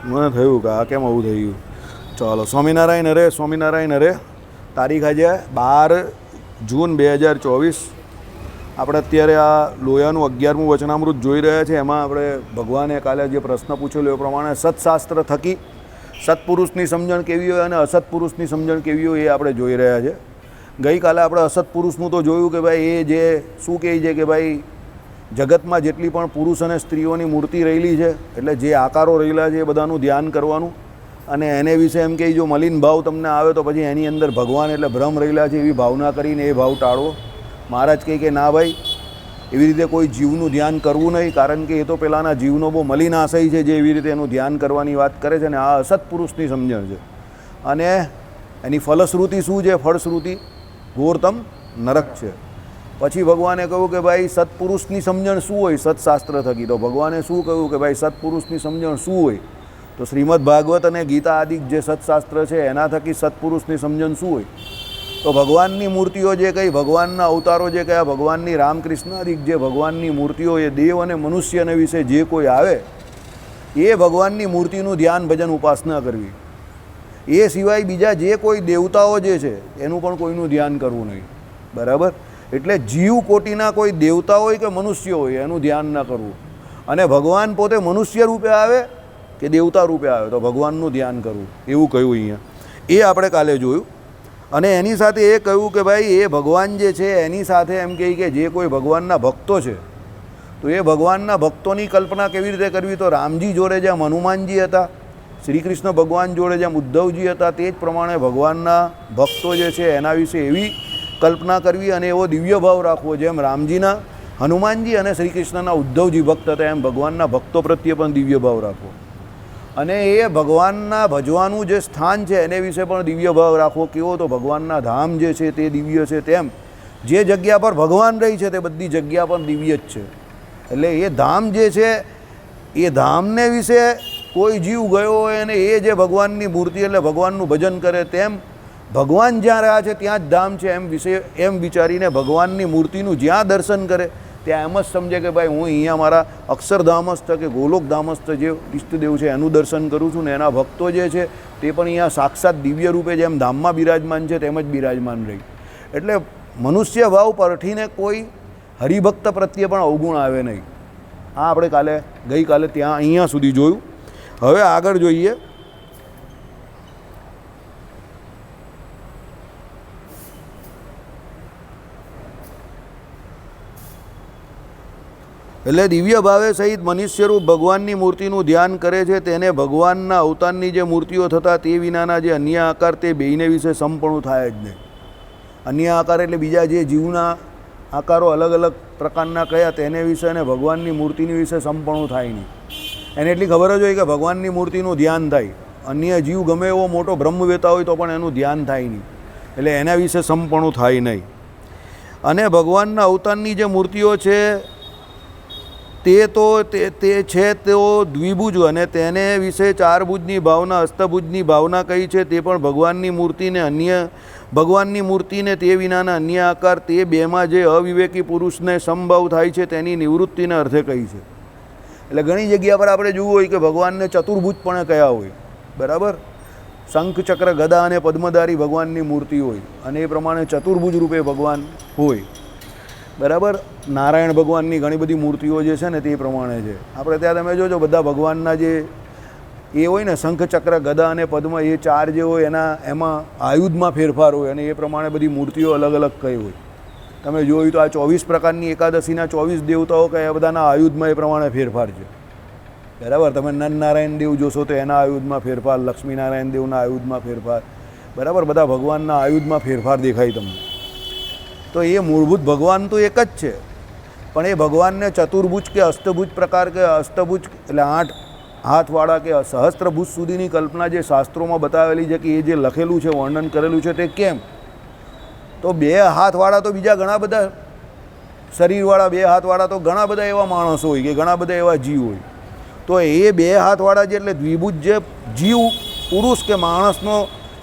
મને થયું કે આ કેમ આવું થઈ ગયું. ચાલો, સ્વામિનારાયણ હરે, સ્વામિનારાયણ હરે. તારીખ આજે 12 જૂન 2024. આપણે અત્યારે આ લોયાનું 11મું વચનામૃત જોઈ રહ્યા છે. એમાં આપણે ભગવાને કાલે જે પ્રશ્ન પૂછેલો એ પ્રમાણે સત્શાસ્ત્ર થકી સત્પુરુષની સમજણ કેવી હોય અને અસત્પુરુષની સમજણ કેવી હોય એ આપણે જોઈ રહ્યા છે. ગઈકાલે આપણે અસત્પુરુષનું તો જોયું કે ભાઈ એ જે શું કહે છે કે ભાઈ જગતમાં જેટલી પણ પુરુષ અને સ્ત્રીઓની મૂર્તિ રહેલી છે, એટલે જે આકારો રહેલા છે એ બધાનું ધ્યાન કરવાનું. અને એને વિશે એમ કે જો મલિન ભાવ તમને આવે તો પછી એની અંદર ભગવાન એટલે ભ્રમ રહેલા છે એવી ભાવના કરીને એ ભાવ ટાળવો. મહારાજ કહે કે ના ભાઈ, એવી રીતે કોઈ જીવનું ધ્યાન કરવું નહીં, કારણ કે એ તો પેલાના જીવનો બહુ મલિન આશય છે જે એવી રીતે એનું ધ્યાન કરવાની વાત કરે છે. ને આ અસત્પુરુષની સમજણ છે અને એની ફલશ્રુતિ શું છે? ફળશ્રુતિ ઘોરતમ નરક છે. પછી ભગવાને કહ્યું કે ભાઈ સત્પુરુષની સમજણ શું હોય સત્શાસ્ત્ર થકી? તો ભગવાને શું કહ્યું કે ભાઈ સત્પુરુષની સમજણ શું હોય? તો શ્રીમદ ભાગવત અને ગીતા આદિ જે સત્શાસ્ત્ર છે એના થકી સત્પુરુષની સમજણ શું હોય? તો ભગવાનની મૂર્તિઓ જે કંઈ, ભગવાનના અવતારો જે કયા, ભગવાનની રામકૃષ્ણ આદિ જે ભગવાનની મૂર્તિઓ એ દેવ અને મનુષ્યને વિશે જે કોઈ આવે એ ભગવાનની મૂર્તિનું ધ્યાન ભજન ઉપાસના કરવી. એ સિવાય બીજા જે કોઈ દેવતાઓ જે છે એનું પણ કોઈનું ધ્યાન કરવું નહીં. બરાબર? એટલે જીવ કોટીના કોઈ દેવતા હોય કે મનુષ્ય હોય એનું ધ્યાન ન કરવું. અને ભગવાન પોતે મનુષ્ય રૂપે આવે કે દેવતા રૂપે આવે તો ભગવાનનું ધ્યાન કરવું, એવું કહ્યું અહીંયા. એ આપણે કાલે જોયું. અને એની સાથે એ કહ્યું કે ભાઈ એ ભગવાન જે છે એની સાથે એમ કહે કે જે કોઈ ભગવાનના ભક્તો છે તો એ ભગવાનના ભક્તોની કલ્પના કેવી રીતે કરવી? તો રામજી જોડે જેમ હનુમાનજી હતા, શ્રી કૃષ્ણ ભગવાન જોડે જેમ ઉદ્ધવજી હતા, તે જ પ્રમાણે ભગવાનના ભક્તો જે છે એના વિશે એવી કલ્પના કરવી અને એવો દિવ્ય ભાવ રાખવો જેમ રામજીના હનુમાનજી અને શ્રી કૃષ્ણના ઉદ્ધવજી ભક્ત હતા એમ ભગવાનના ભક્તો પ્રત્યે પણ દિવ્ય ભાવ રાખવો. અને એ ભગવાનના ભજવાનું જે સ્થાન છે એને વિશે પણ દિવ્ય ભાવ રાખવો. કેવો? તો ભગવાનના ધામ જે છે તે દિવ્ય છે, તેમ જે જગ્યા પર ભગવાન રહી છે તે બધી જગ્યા પર દિવ્ય જ છે. એટલે એ ધામ જે છે એ ધામને વિશે કોઈ જીવ ગયો હોય અને એ જે ભગવાનની મૂર્તિ એટલે ભગવાનનું ભજન કરે, તેમ ભગવાન જ્યાં રહ્યા છે ત્યાં જ ધામ છે એમ વિચારીને ભગવાનની મૂર્તિનું જ્યાં દર્શન કરે ત્યાં એમ જ સમજે કે ભાઈ હું અહીંયા મારા અક્ષરધામસ્થ કે ગોલોકધામસ્થ જે ઇષ્ટદેવ છે એનું દર્શન કરું છું. ને એના ભક્તો જે છે તે પણ અહીંયા સાક્ષાત દિવ્ય રૂપે જેમ ધામમાં બિરાજમાન છે તેમ જ બિરાજમાન રહી. એટલે મનુષ્ય ભાવ પરઠીને કોઈ હરિભક્ત પ્રત્યે પણ અવગુણ આવે નહીં. આ આપણે ગઈકાલે ત્યાં અહીંયા સુધી જોયું. હવે આગળ જોઈએ. એટલે દિવ્ય ભાવે સહિત મનુષ્યરૂપ ભગવાનની મૂર્તિનું ધ્યાન કરે છે તેને ભગવાનના અવતારની જે મૂર્તિઓ થતા તે વિનાના જે અન્ય આકાર તે બેયને વિશે સમપણું થાય જ નહીં. અન્ય આકાર એટલે બીજા જે જીવના આકારો અલગ અલગ પ્રકારના કયા તેને વિશે અને ભગવાનની મૂર્તિની વિશે સમપણું થાય નહીં. એને એટલી ખબર જ હોય કે ભગવાનની મૂર્તિનું ધ્યાન થાય. અન્ય જીવ ગમે એવો મોટો બ્રહ્મવેતા હોય તો પણ એનું ધ્યાન થાય નહીં. એટલે એના વિશે સમપણું થાય નહીં. અને ભગવાનના અવતારની જે મૂર્તિઓ છે તે છે તેઓ દ્વિભુજ અને તેને વિશે ચારભુજની ભાવના, અષ્ટભુજની ભાવના કહી છે. તે પણ ભગવાનની મૂર્તિને તે વિનાના અન્ય આકાર તે બેમાં જે અવિવેકી પુરુષને સમભાવ થાય છે તેની નિવૃત્તિને અર્થે કહી છે. એટલે ઘણી જગ્યા પર આપણે જોવું હોય કે ભગવાનને ચતુર્ભુજ પણ કયા હોય. બરાબર? શંખ, ચક્ર, ગદા અને પદ્મધારી ભગવાનની મૂર્તિ હોય અને એ પ્રમાણે ચતુર્ભુજ રૂપે ભગવાન હોય. બરાબર? નારાયણ ભગવાનની ઘણી બધી મૂર્તિઓ જે છે ને તે પ્રમાણે છે. આપણે ત્યાં તમે જોજો બધા ભગવાનના જે એ હોય ને શંખ, ચક્ર, ગદા અને પદ્મ એ ચાર જે હોય એમાં આયુધમાં ફેરફાર હોય અને એ પ્રમાણે બધી મૂર્તિઓ અલગ અલગ કઈ હોય. તમે જોયું તો આ 24 પ્રકારની એકાદશીના 24 દેવતાઓ કયા બધાના આયુધમાં એ પ્રમાણે ફેરફાર છે. બરાબર? તમે નરનારાયણ દેવ જોશો તો એના આયુધમાં ફેરફાર, લક્ષ્મીનારાયણ દેવના આયુધમાં ફેરફાર. બરાબર? બધા ભગવાનના આયુધમાં ફેરફાર દેખાય તમને. તો એ મૂળભૂત ભગવાન તો એક જ છે, પણ એ ભગવાનને ચતુર્ભુજ કે અષ્ટભુજ પ્રકાર કે અષ્ટભુજ એટલે 8 હાથવાળા કે સહસ્ત્રભુજ સુધીની કલ્પના જે શાસ્ત્રોમાં બતાવેલી છે કે એ જે લખેલું છે, વર્ણન કરેલું છે તે કેમ? તો 2 હાથવાળા તો બીજા ઘણા બધા શરીરવાળા 2 હાથવાળા તો ઘણા બધા એવા માણસો હોય કે ઘણા બધા એવા જીવ હોય. તો એ 2 હાથવાળા જે એટલે દ્વિભુજ જે જીવ પુરુષ કે માણસનો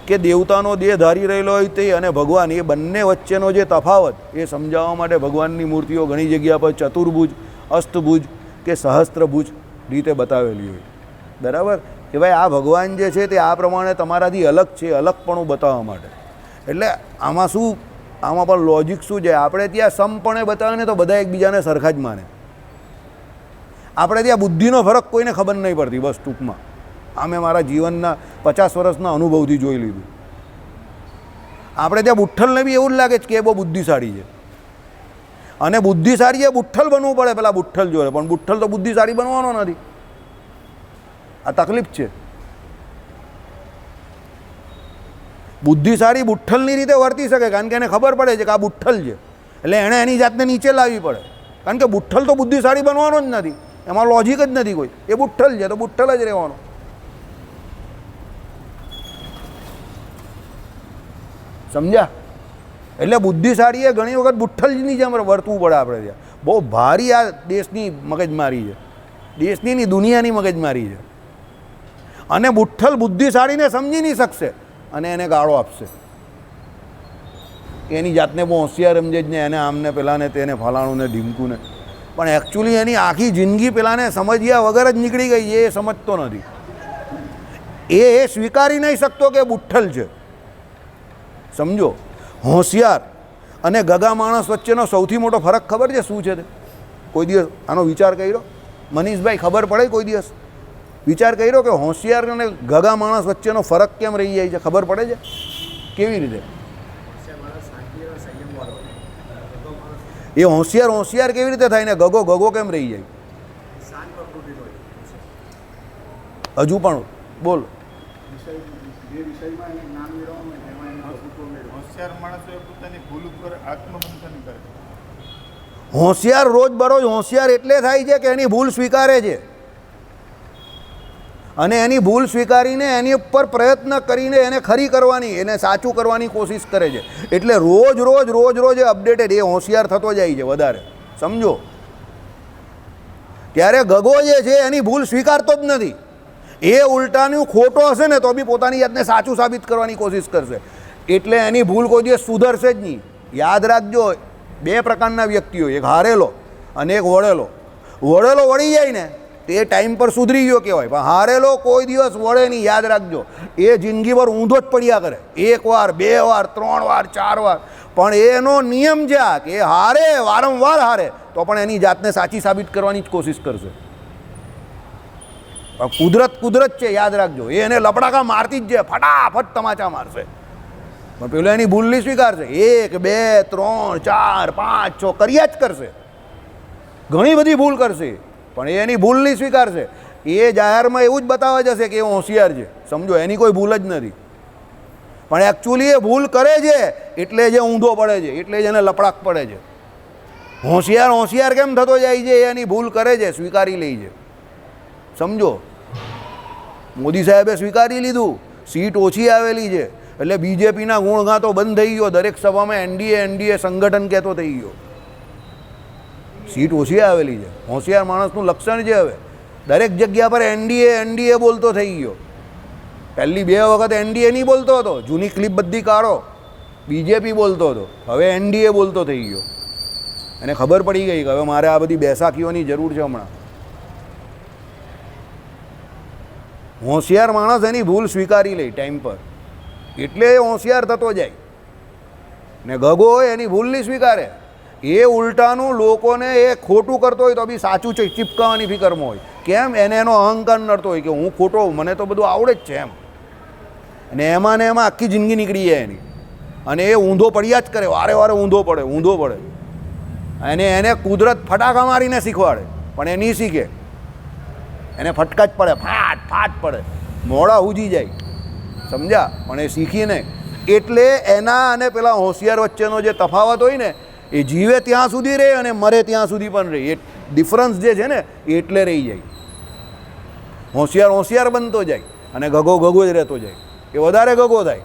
કે દેવતાનો દેહ ધારી રહેલો હોય તે અને ભગવાન એ બંને વચ્ચેનો જે તફાવત એ સમજાવવા માટે ભગવાનની મૂર્તિઓ ઘણી જગ્યા પર ચતુર્ભુજ, અષ્ટભુજ કે સહસ્ત્રભુજ રીતે બતાવેલી હોય. બરાબર? કે ભાઈ આ ભગવાન જે છે તે આ પ્રમાણે તમારાથી અલગ છે, અલગપણું બતાવવા માટે. એટલે આમાં શું, આમાં પણ લોજિક શું છે, આપણે ત્યાં સમપણે બતાવે ને તો બધા એકબીજાને સરખા જ માને. આપણે ત્યાં બુદ્ધિનો ફરક કોઈને ખબર નહીં પડતી. બસ ટૂંકમાં આ મેં મારા જીવનના 50 વર્ષના અનુભવથી જોઈ લીધું. આપણે ત્યાં બુઠ્ઠલને બી એવું જ લાગે છે કે એ બહુ બુદ્ધિશાળી છે, અને બુદ્ધિશાળી એ બુઠ્ઠલ બનવું પડે પેલા બુઠ્ઠલ જોડે, પણ બુઠ્ઠલ તો બુદ્ધિશાળી બનવાનો નથી. આ તકલીફ છે. બુદ્ધિશાળી બુઠ્ઠલની રીતે વર્તી શકે, કારણ કે એને ખબર પડે છે કે આ બુઠ્ઠલ છે, એટલે એણે એની જાતને નીચે લાવવી પડે. કારણ કે બુઠ્ઠલ તો બુદ્ધિશાળી બનવાનો જ નથી, એમાં લોજિક જ નથી કોઈ. એ બુઠ્ઠલ છે તો બુઠ્ઠલ જ રહેવાનો. સમજ્યા? એટલે બુદ્ધિશાળીએ ઘણી વખત બુઠ્ઠલની જેમ વર્તવું પડે. આપણે ત્યાં બહુ ભારી આ દેશની મગજમારી છે, દેશની નહીં દુનિયાની મગજમારી છે. અને બુઠ્ઠલ બુદ્ધિશાળીને સમજી નહીં શકશે અને એને ગાળો આપશે. એની જાતને બહુ હોશિયાર સમજે જ ને, એને આમને પેલાને તેને ફલાણું ને ઢીમકું ને, પણ એકચ્યુઅલી એની આખી જિંદગી પેલાને સમજ્યા વગર જ નીકળી ગઈ. એ સમજતો નથી, એ સ્વીકારી નહીં શકતો કે બુઠ્ઠલ છે. સમજો, હોશિયાર અને ગગા માણસ વચ્ચેનો સૌથી મોટો ફરક ખબર છે શું છે? કોઈ દિવસ આનો વિચાર કર્યો મનીષભાઈ? ખબર પડે કોઈ દિવસ વિચાર કર્યો કે હોશિયાર અને ગગા માણસ વચ્ચેનો ફરક કેમ રહી જાય છે? ખબર પડે છે કેવી રીતે? એ હોશિયાર હોશિયાર કેવી રીતે થાય ને ગગો ગગો કેમ રહી જાય? હજુ પણ બોલ. હોશિયાર રોજબરોજ હોશિયાર એટલે થાય છે કે એની ભૂલ સ્વીકારે છે, અને એની ભૂલ સ્વીકારીને એની ઉપર પ્રયત્ન કરીને એને ખરી કરવાની, એને સાચું કરવાની કોશિશ કરે છે. એટલે રોજ રોજ રોજ રોજ એ અપડેટેડ, એ હોશિયાર થતો જાય છે વધારે. સમજો? ત્યારે ગગો જે છે એની ભૂલ સ્વીકારતો જ નથી. એ ઉલટાનું ખોટો હશે ને તો બી પોતાની જાતને સાચું સાબિત કરવાની કોશિશ કરશે. એટલે એની ભૂલ કોઈ દિવસ સુધરશે જ નહીં. યાદ રાખજો, 2 પ્રકારના વ્યક્તિઓ, એક હારેલો અને એક વળેલો. વળેલો વળી જાય ને તે ટાઈમ પર સુધરી ગયો કહેવાય, પણ હારેલો કોઈ દિવસ વળે નહીં. યાદ રાખજો, એ જિંદગીભર ઊંધો જ પડ્યા કરે. 1 વાર 2 વાર 3 વાર 4 વાર, પણ એનો નિયમ છે આ કે હારે, વારંવાર હારે તો પણ એની જાતને સાચી સાબિત કરવાની જ કોશિશ કરશે. પણ કુદરત છે, યાદ રાખજો. એ એને લપડાકા મારતી જ છે, ફટાફટ તમાચા મારશે, પણ પેલો એની ભૂલ નહીં સ્વીકારશે. 1 2 3 4 5 6 કર્યા જ કરશે, ઘણી બધી ભૂલ કરશે, પણ એની ભૂલ નહીં સ્વીકારશે. એ જાહેરમાં એવું જ બતાવવા જશે કે એ હોશિયાર છે. સમજો, એની કોઈ ભૂલ જ નથી, પણ એકચ્યુઅલી એ ભૂલ કરે છે એટલે જે ઊંધો પડે છે, એટલે જ એને લપડાક પડે છે. હોશિયાર હોશિયાર કેમ થતો જાય છે? એની ભૂલ કરે છે, સ્વીકારી લે છે. સમજો, મોદી સાહેબે સ્વીકારી લીધું, સીટ ઓછી આવેલી છે એટલે બીજેપીના ગુણગાતો બંધ થઈ ગયો. દરેક સભામાં એનડીએ સંગઠન કહેતો થઈ ગયો. સીટ ઓછી આવેલી છે. હોશિયાર માણસનું લક્ષણ છે હવે દરેક જગ્યા પર એનડીએ બોલતો થઈ ગયો. પહેલી 2 વખત એનડીએ નહીં બોલતો હતો, જૂની ક્લિપ બધી કાઢો, બીજેપી બોલતો હતો. હવે એનડીએ બોલતો થઈ ગયો. એને ખબર પડી ગઈ કે હવે મારે આ બધી બેસાખીઓની જરૂર છે હમણાં. હોશિયાર માણસ એની ભૂલ સ્વીકારી લે ટાઈમ પર, એટલે એ હોશિયાર થતો જાય. ને ગગો હોય એની ભૂલ નહીં સ્વીકારે. એ ઉલટાનું લોકોને એ ખોટું કરતો હોય તો બી સાચું ચીપકાવવાની ફિકરમાં હોય. કેમ? એને એનો અહંકાર નડતો હોય કે હું ખોટો, મને તો બધું આવડે જ છે એમ. અને એમાં ને એમાં આખી જિંદગી નીકળી જાય એની, અને એ ઊંધો પડ્યા જ કરે, વારે વારે ઊંધો પડે. અને એને કુદરત ફટાકા મારીને શીખવાડે, પણ એ નહીં શીખે. એને ફટકા જ પડે, ફાટ પડે, મોડા ઉજી જાય. સમજ્યા? પણ એ શીખી નહીં. એટલે એના અને પેલા હોશિયાર વચ્ચેનો જે તફાવત હોય ને, એ જીવે ત્યાં સુધી રહે અને મરે ત્યાં સુધી પણ રહે. એ ડિફરન્સ જે છે ને એટલે રહી જાય. હોશિયાર બનતો જાય અને ગગો જ રહેતો જાય. એ વધારે ગગો થાય.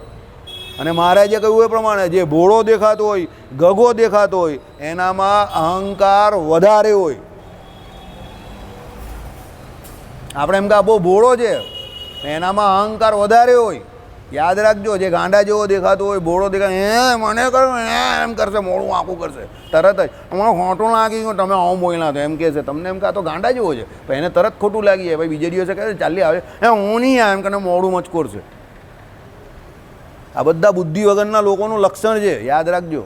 અને મહારાજે કહ્યું એ પ્રમાણે જે ભોળો દેખાતો હોય, ગગો દેખાતો હોય, એનામાં અહંકાર વધારે હોય. આપણે એમ કે બહુ ભોળો છે, એનામાં અહંકાર વધારે હોય. યાદ રાખજો, જે ગાંડા જેવો દેખાતો હોય, બોળો દેખાય, મને કરો એમ કરશે, મોડું આખું કરશે, તરત જ અમારો ખોટું લાગી ગયું, તમે આવું બોલ્યા તો એમ કહેશે, તમને એમ કહે તો ગાંડા જેવો છે, પણ એને તરત ખોટું લાગી જાય. ભાઈ બીજે દિવસે કહે ચાલી આવે, હું નહીં આવે એમ કરીને મોડું મચકોરશે. આ બધા બુદ્ધિ વગરના લોકોનું લક્ષણ છે, યાદ રાખજો.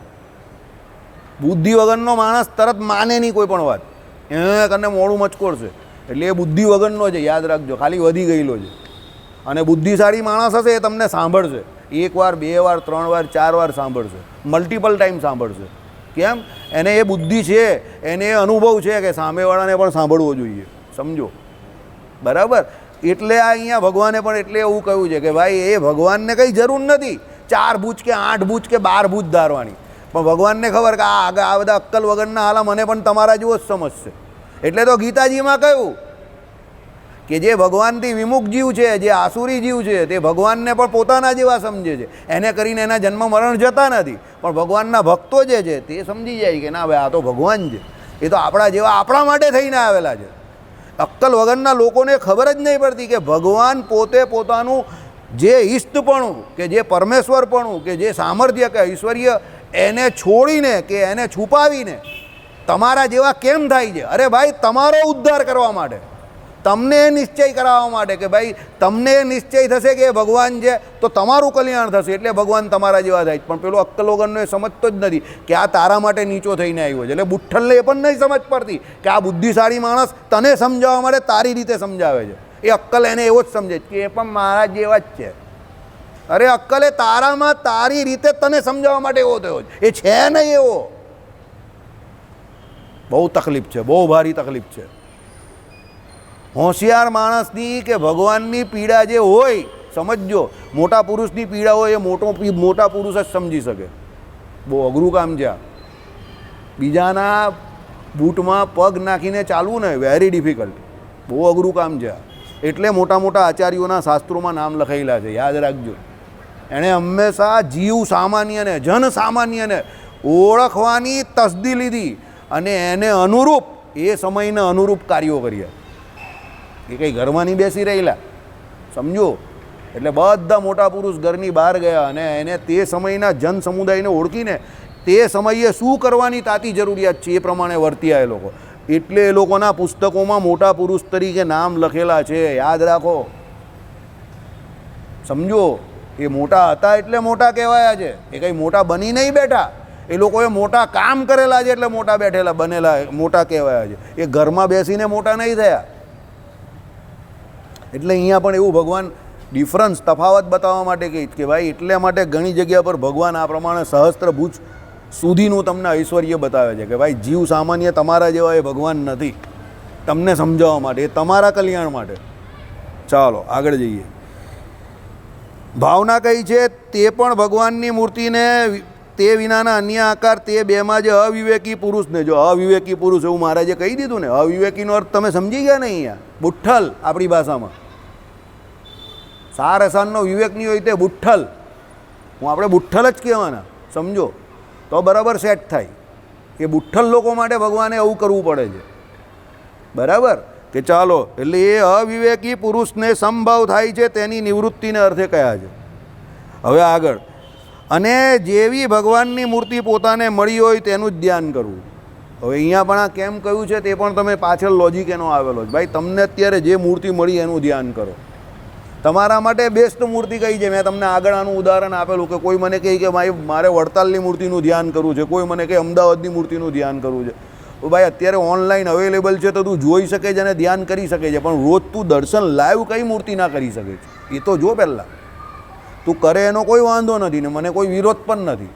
બુદ્ધિ વગરનો માણસ તરત માને નહીં કોઈ પણ વાત, એ કરીને મોડું મચકોરશે, એટલે એ બુદ્ધિ વગરનો છે, યાદ રાખજો, ખાલી વધી ગયેલો છે. અને બુદ્ધિશાળી માણસ હશે એ તમને સાંભળશે, 1 વાર 2 વાર 3 વાર 4 વાર સાંભળશે, મલ્ટિપલ ટાઈમ સાંભળશે. કેમ? એને એ બુદ્ધિ છે, એને એ અનુભવ છે કે સામેવાળાને પણ સાંભળવો જોઈએ, સમજો, બરાબર? એટલે આ અહીંયા ભગવાને પણ એટલે એવું કહ્યું છે કે ભાઈ એ ભગવાનને કંઈ જરૂર નથી 4 ભુજ કે 8 ભુજ કે 12 ભુજ ધારવાની, પણ ભગવાનને ખબર કે આ બધા અક્કલ વગરના હાલા મને પણ તમારા જેવો જ સમજશે. એટલે તો ગીતાજીમાં કહ્યું કે જે ભગવાનથી વિમુખ જીવ છે, જે આસુરી જીવ છે, તે ભગવાનને પણ પોતાના જેવા સમજે છે, એને કરીને એના જન્મ મરણ જતા નથી. પણ ભગવાનના ભક્તો જે છે તે સમજી જાય કે ના ભાઈ આ તો ભગવાન છે, એ તો આપણા જેવા આપણા માટે થઈને આવેલા છે. અક્કલ વગરના લોકોને ખબર જ નહીં પડતી કે ભગવાન પોતે પોતાનું જે ઈષ્ટપણું કે જે પરમેશ્વરપણું કે જે સામર્થ્ય કે ઐશ્વર્ય એને છોડીને કે એને છુપાવીને તમારા જેવા કેમ થાય છે? અરે ભાઈ તમારો ઉદ્ધાર કરવા માટે, તમને એ નિશ્ચય કરાવવા માટે કે ભાઈ તમને નિશ્ચય થશે કે ભગવાન છે તો તમારું કલ્યાણ થશે, એટલે ભગવાન તમારા જેવા થાય. પણ પેલો અક્કલ વગરનો એ સમજતો જ નથી કે આ તારા માટે નીચો થઈને આવ્યો છે. એટલે બુઠ્ઠલને એ પણ નહીં સમજ પડતી કે આ બુદ્ધિશાળી માણસ તને સમજાવવા માટે તારી રીતે સમજાવે છે. એ અક્કલ એને એવો જ સમજે કે એ પણ મારા જેવા જ છે. અરે અક્કલ એ તારામાં તારી રીતે તને સમજાવવા માટે એવો થયો છે, એ છે નહીં એવો. બહુ તકલીફ છે, બહુ ભારી તકલીફ છે. હોશિયાર માણસની કે ભગવાનની પીડા જે હોય, સમજજો, મોટા પુરુષની પીડા હોય એ મોટા પુરુષ જ સમજી શકે. બહુ અઘરું કામ છે આ. બીજાના બૂટમાં પગ નાખીને ચાલવું ને વેરી ડિફિકલ્ટ, બહુ અઘરું કામ છે આ. એટલે મોટા મોટા આચાર્યોના શાસ્ત્રોમાં નામ લખાયેલા છે, યાદ રાખજો. એણે હંમેશા જીવ સામાન્યને, જન સામાન્યને ઓળખવાની તસદી લીધી અને એને અનુરૂપ એ સમયને અનુરૂપ કાર્યો કર્યા. એ કંઈ ઘરમાં નહીં બેસી રહેલા, સમજો. એટલે બધા મોટા પુરુષ ઘરની બહાર ગયા અને એને તે સમયના જન સમુદાયને ઓળખીને તે સમયે શું કરવાની તાતી જરૂરિયાત છે એ પ્રમાણે વર્ત્યા એ લોકો. એટલે એ લોકોના પુસ્તકોમાં મોટા પુરુષ તરીકે નામ લખેલા છે, યાદ રાખો, સમજો. એ મોટા હતા એટલે મોટા કહેવાયા છે, એ કંઈ મોટા બની નહીં બેઠા. એ લોકોએ મોટા કામ કરેલા છે એટલે મોટા બેઠેલા બનેલા મોટા કહેવાયા છે. એ ઘરમાં બેસીને મોટા નહીં થયા. એટલે અહીંયા પણ એવું ભગવાન ડિફરન્સ તફાવત બતાવવા માટે કહે કે ભાઈ એટલા માટે ઘણી જગ્યા પર ભગવાન આ પ્રમાણે સહસ્ત્રભુજ સુધીનું તમને ઐશ્વર્ય બતાવે છે કે ભાઈ જીવ સામાન્ય તમારા જેવા એ ભગવાન નથી, તમને સમજાવવા માટે, એ તમારા કલ્યાણ માટે. ચાલો આગળ જઈએ. ભાવના કઈ છે? તે પણ ભગવાનની મૂર્તિને તે વિનાના અન્ય આકાર, તે બેમાં જે અવિવેકી પુરુષને, જો અવિવેકી પુરુષ એવું મહારાજે કહી દીધું ને, અવિવેકીનો અર્થ તમે સમજી ગયા ને અહીંયા? બુઠ્ઠલ આપણી ભાષામાં. સાર અસાનનો વિવેક નહીં હોય તે બુઠ્ઠલ. આપણે બુઠ્ઠલ જ કહેવાના, સમજો, તો બરાબર સેટ થાય. એ બુઠ્ઠલ લોકો માટે ભગવાને એવું કરવું પડે છે, બરાબર? કે ચાલો, એટલે એ અવિવેકી પુરુષને સંભવ થાય છે તેની નિવૃત્તિને અર્થે કયા છે. હવે આગળ, અને જેવી ભગવાનની મૂર્તિ પોતાને મળી હોય તેનું જ ધ્યાન કરવું. હવે અહીંયા પણ આ કેમ કહ્યું છે તે પણ તમે પાછળ લોજિક એનો આવેલો છે. ભાઈ તમને અત્યારે જે મૂર્તિ મળી એનું ધ્યાન કરો. તમારા માટે બેસ્ટ મૂર્તિ કઈ છે? મેં તમને આગળ આનું ઉદાહરણ આપેલું કે કોઈ મને કહે કે ભાઈ મારે વડતાલની મૂર્તિનું ધ્યાન કરવું છે, કોઈ મને કહે અમદાવાદની મૂર્તિનું ધ્યાન કરવું છે. ભાઈ અત્યારે ઓનલાઈન અવેલેબલ છે તો તું જોઈ શકે છે અને ધ્યાન કરી શકે છે, પણ રોજ તું દર્શન લાઈવ કઈ મૂર્તિ ના કરી શકે છે એ તો જો પહેલાં. તું કરે એનો કોઈ વાંધો નથી ને મને કોઈ વિરોધ પણ નથી,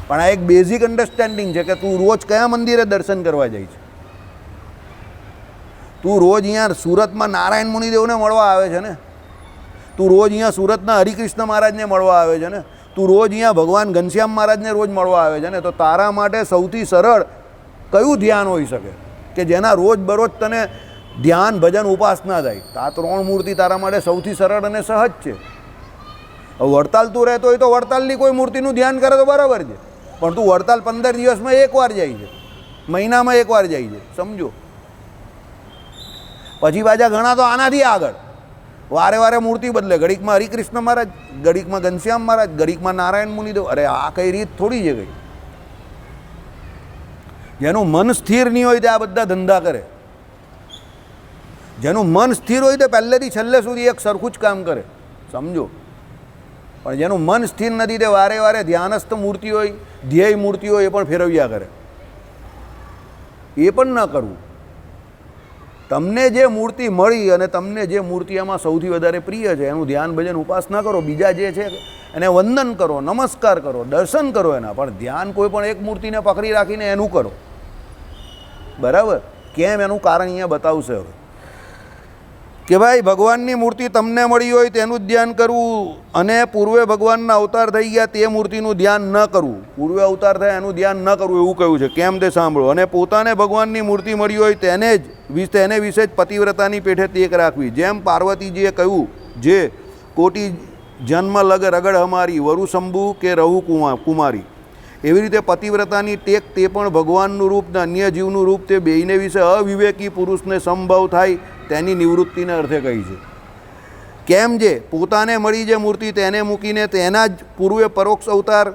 પણ આ એક બેઝિક અન્ડરસ્ટેન્ડિંગ છે કે તું રોજ કયા મંદિરે દર્શન કરવા જાય છે. તું રોજ અહીંયા સુરતમાં નારાયણ મુનિદેવને મળવા આવે છે ને, તું રોજ અહીંયા સુરતના હરિકૃષ્ણ મહારાજને મળવા આવે છે ને, તું રોજ અહીંયા ભગવાન ઘનશ્યામ મહારાજને રોજ મળવા આવે છે ને, તો તારા માટે સૌથી સરળ કયું ધ્યાન હોઈ શકે કે જેના રોજ બરોજ તને ધ્યાન ભજન ઉપાસના થાય? આ 3 મૂર્તિ તારા માટે સૌથી સરળ અને સહજ છે. વડતાલ તું રહેતો હોય તો વડતાલની કોઈ મૂર્તિનું ધ્યાન કરે તો બરાબર છે, પણ તું વડતાલ 15 દિવસમાં 1 વાર જાય છે, મહિનામાં 1 વાર જાય છે, સમજો. પછી પાછા ઘણા તો આનાથી આગળ વારે વારે મૂર્તિ બદલે, ઘડીકમાં હરિકૃષ્ણ મહારાજ, ઘડીકમાં ઘનશ્યામ મહારાજ, ઘડીકમાં નારાયણ મુનિદેવ. અરે આ કઈ રીત થોડી છે કઈ. જેનું મન સ્થિર નહીં હોય તે આ બધા ધંધા કરે. જેનું મન સ્થિર હોય તે પહેલેથી છેલ્લે સુધી એક સરખું જ કામ કરે, સમજો. પણ જેનું મન સ્થિર નથી તે વારે વારે ધ્યાનસ્થ મૂર્તિ હોય, ધ્યેય મૂર્તિ હોય એ પણ ફેરવ્યા કરે. એ પણ ન કરવું. તમને જે મૂર્તિ મળી અને તમને જે મૂર્તિ એમાં સૌથી વધારે પ્રિય છે એનું ધ્યાન ભજન ઉપાસના કરો. બીજા જે છે એને વંદન કરો, નમસ્કાર કરો, દર્શન કરો એના, પણ ધ્યાન કોઈ પણ એક મૂર્તિને પકડી રાખીને એનું કરો. બરાબર? કેમ એનું કારણ અહીંયા બતાવશે હવે કે ભાઈ ભગવાનની મૂર્તિ તમને મળી હોય તેનું જ ધ્યાન કરવું અને પૂર્વે ભગવાનના અવતાર થઈ ગયા તે મૂર્તિનું ધ્યાન ન કરવું. પૂર્વે અવતાર થયા એનું ધ્યાન ન કરવું એવું કહ્યું છે. કેમ તે સાંભળો. અને પોતાને ભગવાનની મૂર્તિ મળી હોય તેને વિશે જ પતિવ્રતાની પેઠે ટેક રાખવી. જેમ પાર્વતીજીએ કહ્યું, જે કોટી જન્મ લગ રગડ હમારી વરુ શંભુ કે રહુ કુમારી. એવી રીતે પતિવ્રતાની ટેક તે પણ ભગવાનનું રૂપ ને અન્ય જીવનું રૂપ તે બેયને વિશે અવિવેકી પુરુષને સંભવ થાય તેની નિવૃત્તિને અર્થે કહી છે. કેમ જે પોતાને મળી જે મૂર્તિ તેને મૂકીને તેના જ પૂર્વે પરોક્ષ અવતાર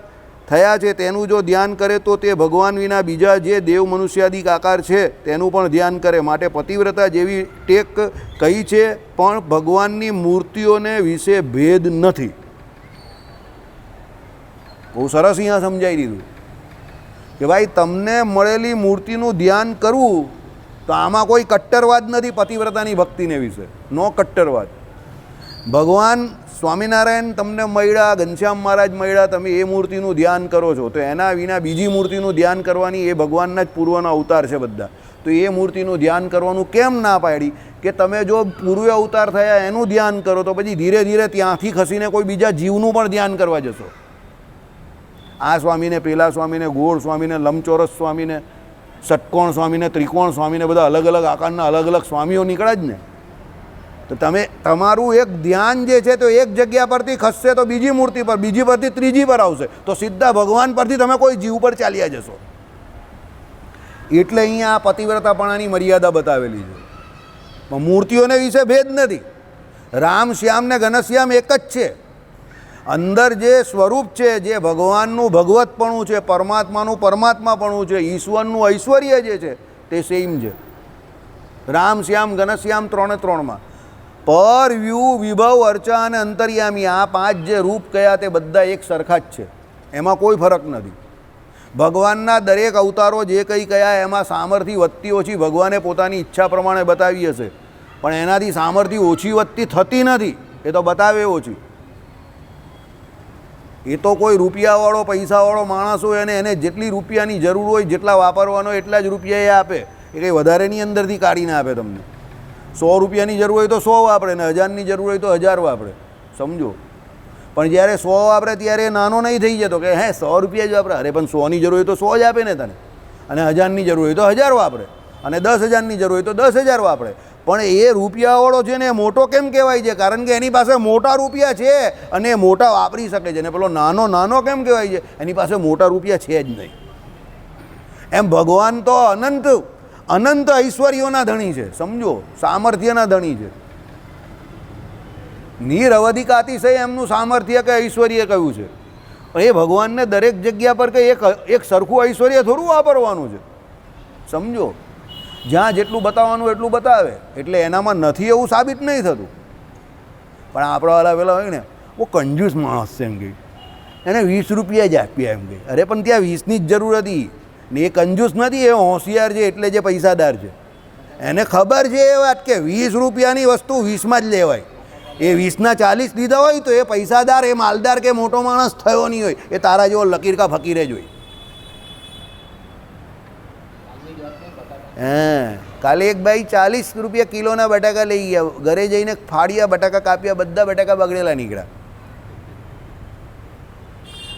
થયા છે તેનું જો ધ્યાન કરે તો તે ભગવાન વિના બીજા જે દેવ મનુષ્યાદિક આકાર છે તેનું પણ ધ્યાન કરે. માટે પતિવ્રતા જેવી ટેક કહી છે, પણ ભગવાનની મૂર્તિઓને વિશે ભેદ નથી. બહુ સરસ અહીંયા સમજાવી દીધું કે ભાઈ તમને મળેલી મૂર્તિનું ધ્યાન કરવું તો આમાં કોઈ કટ્ટરવાદ નથી. પતિવ્રતાની ભક્તિને વિશે નો કટ્ટરવાદ. ભગવાન સ્વામિનારાયણ તમને મળ્યા, ઘનશ્યામ મહારાજ મળ્યા, તમે એ મૂર્તિનું ધ્યાન કરો છો તો એના વિના બીજી મૂર્તિનું ધ્યાન કરવાની, એ ભગવાનના જ પૂર્વના અવતાર છે બધા, તો એ મૂર્તિનું ધ્યાન કરવાનું કેમ ના પાડી કે તમે જો પૂર્વે અવતાર થયા એનું ધ્યાન કરો તો પછી ધીરે ધીરે ત્યાંથી ખસીને કોઈ બીજા જીવનું પણ ધ્યાન કરવા જશો. આ સ્વામીને, પેલા સ્વામીને, ગોળ સ્વામીને, લંબચોરસ સ્વામીને, ષટકોણ સ્વામીને, ત્રિકોણ સ્વામીને, બધા અલગ અલગ આકારના અલગ અલગ સ્વામીઓ નીકળ્યા જ ને. તો તમે તમારું એક ધ્યાન જે છે તો એક જગ્યા પરથી ખસશે તો બીજી મૂર્તિ પર, બીજી પરથી ત્રીજી પર આવશે, તો સીધા ભગવાન પરથી તમે કોઈ જીવ પર ચાલ્યા જશો. એટલે અહીંયા આ પતિવ્રતાપણાની મર્યાદા બતાવેલી છે. પણ મૂર્તિઓને વિશે ભેદ નથી. રામ, શ્યામ ને ઘનશ્યામ એક જ છે. અંદર જે સ્વરૂપ છે, જે ભગવાનનું ભગવતપણું છે, પરમાત્માનું પરમાત્માપણું છે, ઈશ્વરનું ઐશ્વર્ય જે છે તે સેમ છે. રામ, શ્યામ, ઘનશ્યામ ત્રણે ત્રણમાં પર, વ્યૂ, વિભવ, અર્ચા અને અંતર્યામી આ પાંચ જે રૂપ કયા તે બધા એક સરખા જ છે. એમાં કોઈ ફરક નથી. ભગવાનના દરેક અવતારો જે કંઈ કયા એમાં સામર્થ્ય વધતી ઓછી ભગવાને પોતાની ઈચ્છા પ્રમાણે બતાવી હશે, પણ એનાથી સામર્થ્ય ઓછી વધતી થતી નથી. એ તો બતાવે ઓછી. એ તો કોઈ રૂપિયાવાળો, પૈસાવાળો માણસ હોય અને એને જેટલી રૂપિયાની જરૂર હોય, જેટલા વાપરવાનો એટલા જ રૂપિયા એ આપે. એ કંઈ વધારેની અંદરથી કાઢીને આપે તમને. 100 રૂપિયાની જરૂર હોય તો 100 વાપરે ને 1000ની જરૂર હોય તો 1000 વાપરે, સમજો. પણ જ્યારે 100 વાપરે ત્યારે એ નાનો નહીં થઈ જતો કે 100 રૂપિયા જ વાપરે. અરે પણ 100ની જરૂર હોય તો 100 જ આપે ને તને, અને 1000ની જરૂર હોય તો 1000 વાપરે, અને 10,000ની જરૂર હોય તો 10,000 વાપરે. પણ એ રૂપિયાવાળો છે ને એ મોટો કેમ કહેવાય છે? કારણ કે એની પાસે મોટા રૂપિયા છે અને એ મોટા વાપરી શકે છે. ને પેલો નાનો નાનો કેમ કહેવાય છે? એની પાસે મોટા રૂપિયા છે જ નહીં. એમ ભગવાન તો અનંત ઐશ્વર્યોના ધણી છે, સમજો, સામર્થ્યના ધણી છે. નિરવધિક અતિશય એમનું સામર્થ્ય કે ઐશ્વર્ય કહ્યું છે. પણ એ ભગવાનને દરેક જગ્યા પર કે એક સરખું ઐશ્વર્ય થોડું વાપરવાનું છે, સમજો. જ્યાં જેટલું બતાવવાનું એટલું બતાવે, એટલે એનામાં નથી એવું સાબિત નહીં થતું. પણ આપણાવાળા પેલા હોય ને, બહુ કંજૂસ માણસ છે એમ કહી, એને 20 રૂપિયા જ આપ્યા એમ કહી. અરે પણ ત્યાં 20ની જ જરૂર હતી ને. એ કંજૂસ નથી, એ હોશિયાર છે, એટલે જે પૈસાદાર છે. એને ખબર છે એ વાત કે 20 રૂપિયાની વસ્તુ 20માં જ લેવાય. એ 20ના 40 લીધા હોય તો એ પૈસાદાર, એ માલદાર કે મોટો માણસ થયો નહીં હોય. એ તારા જેવો લકીર કા ફકીરે જ હોય. કાલે એક ભાઈ 40 રૂપિયા કિલોના બટાકા લઈ ગયા. ઘરે જઈને ફાડ્યા, બટાકા કાપ્યા, બધા બટાકા બગડેલા નીકળ્યા.